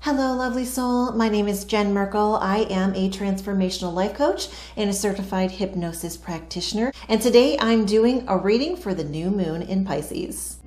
Hello, lovely soul. My name is Jen Merkel. I am a transformational life coach and a certified hypnosis practitioner. And today I'm doing a reading for the new moon in Pisces.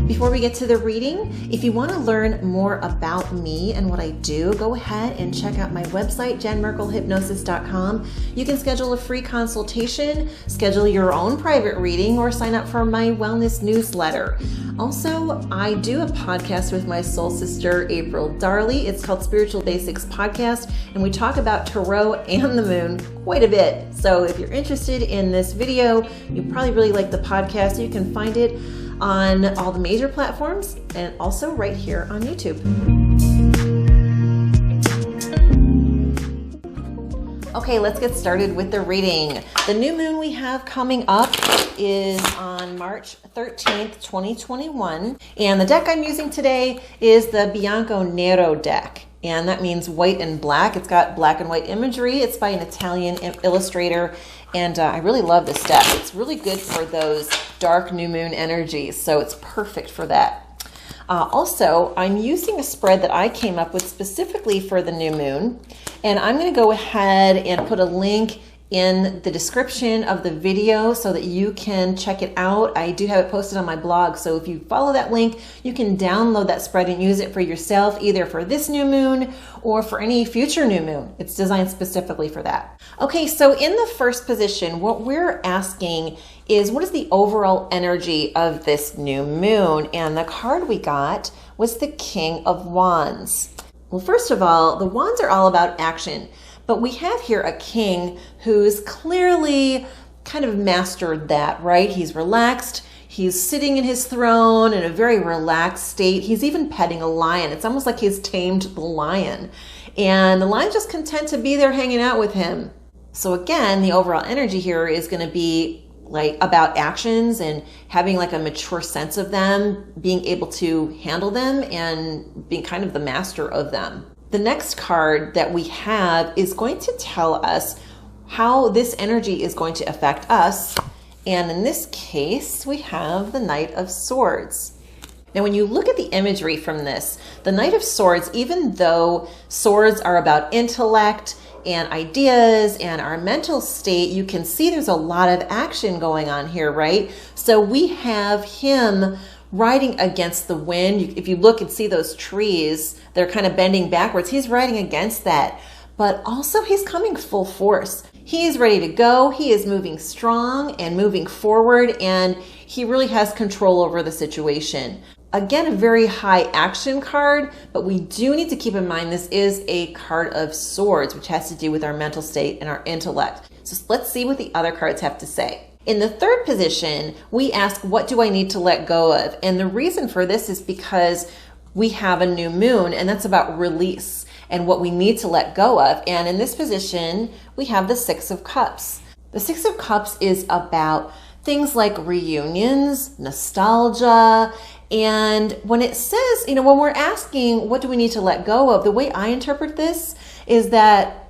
Before we get to the reading, if you want to learn more about me and what I do, go ahead and check out my website, jenmerkelhypnosis.com. You can schedule a free consultation, schedule your own private reading, or sign up for my wellness newsletter. Also, I do a podcast with my soul sister, April Darley. It's called Spiritual Basics Podcast, and we talk about tarot and the moon quite a bit. So if you're interested in this video, you probably really like the podcast. You can find it on all the major platforms and also right here on YouTube. Okay, let's get started with the reading. The new moon we have coming up is on March 13th, 2021. And the deck I'm using today is the Bianco Nero deck. And that means white and black. It's got black and white imagery. It's by an Italian illustrator. And I really love this deck. It's really good for those dark new moon energies. So it's perfect for that. Also, I'm using a spread that I came up with specifically for the new moon. And I'm going to go ahead and put a link in the description of the video so that you can check it out. I do have it posted on my blog, so if you follow that link, you can download that spread and use it for yourself, either for this new moon or for any future new moon. It's designed specifically for that. Okay, so in the first position, what we're asking is, what is the overall energy of this new moon? And the card we got was the King of Wands. Well, first of all, the wands are all about action. But we have here a king who's clearly kind of mastered that, right? He's relaxed. He's sitting in his throne in a very relaxed state. He's even petting a lion. It's almost like he's tamed the lion. And the lion's just content to be there hanging out with him. So again, the overall energy here is going to be like about actions and having like a mature sense of them, being able to handle them and being kind of the master of them. The next card that we have is going to tell us how this energy is going to affect us. And in this case, we have the Knight of Swords. Now, when you look at the imagery from this, the Knight of Swords, even though swords are about intellect and ideas and our mental state, you can see there's a lot of action going on here, right? So we have him riding against the wind. If you look and see those trees, they're kind of bending backwards. He's riding against that, but also he's coming full force. He's ready to go. He is moving strong and moving forward, and he really has control over the situation. Again, a very high action card, but we do need to keep in mind this is a card of swords, which has to do with our mental state and our intellect. So let's see what the other cards have to say. In the third position, we ask, what do I need to let go of? And the reason for this is because we have a new moon, and that's about release and what we need to let go of. And in this position, we have the Six of Cups. The Six of Cups is about things like reunions, nostalgia. And when it says, when we're asking, what do we need to let go of? The way I interpret this is that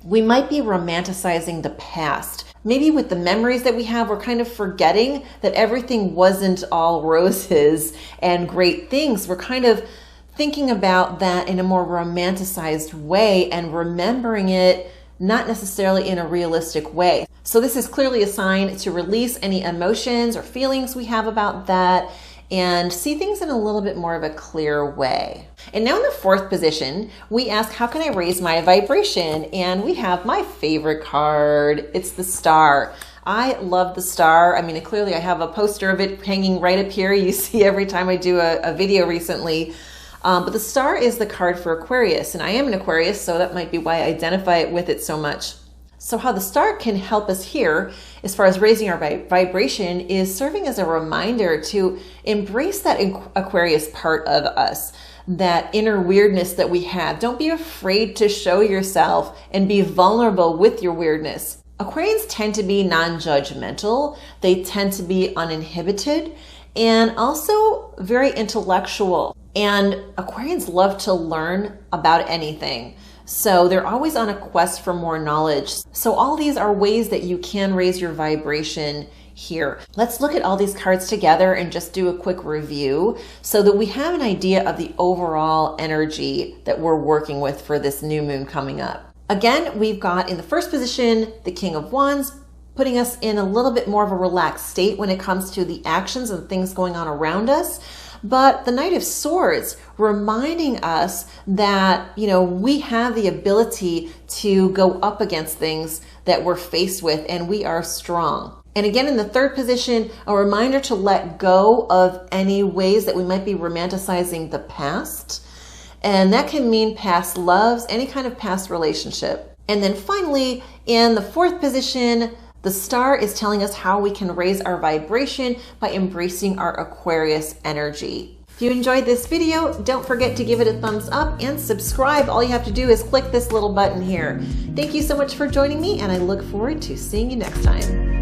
we might be romanticizing the past. Maybe with the memories that we have, we're kind of forgetting that everything wasn't all roses and great things. We're kind of thinking about that in a more romanticized way and remembering it not necessarily in a realistic way. So this is clearly a sign to release any emotions or feelings we have about that and see things in a little bit more of a clear way. And now in the fourth position, we ask, how can I raise my vibration? And we have my favorite card. It's the Star. I love the Star. I mean, clearly I have a poster of it hanging right up here. You see every time I do a video recently. But the Star is the card for Aquarius, and I am an Aquarius, so that might be why I identify with it so much. So how the Star can help us here, as far as raising our vibration, is serving as a reminder to embrace that Aquarius part of us, that inner weirdness that we have. Don't be afraid to show yourself and be vulnerable with your weirdness. Aquarians tend to be non-judgmental. They tend to be uninhibited and also very intellectual. And Aquarians love to learn about anything. So they're always on a quest for more knowledge. So all these are ways that you can raise your vibration here. Let's look at all these cards together and just do a quick review so that we have an idea of the overall energy that we're working with for this new moon coming up. Again, we've got in the first position, the King of Wands, putting us in a little bit more of a relaxed state when it comes to the actions and things going on around us. But the Knight of Swords reminding us that, we have the ability to go up against things that we're faced with, and we are strong. And again, in the third position, a reminder to let go of any ways that we might be romanticizing the past. And that can mean past loves, any kind of past relationship. And then finally, in the fourth position, the star is telling us how we can raise our vibration by embracing our Aquarius energy. If you enjoyed this video, don't forget to give it a thumbs up and subscribe. All you have to do is click this little button here. Thank you so much for joining me, and I look forward to seeing you next time.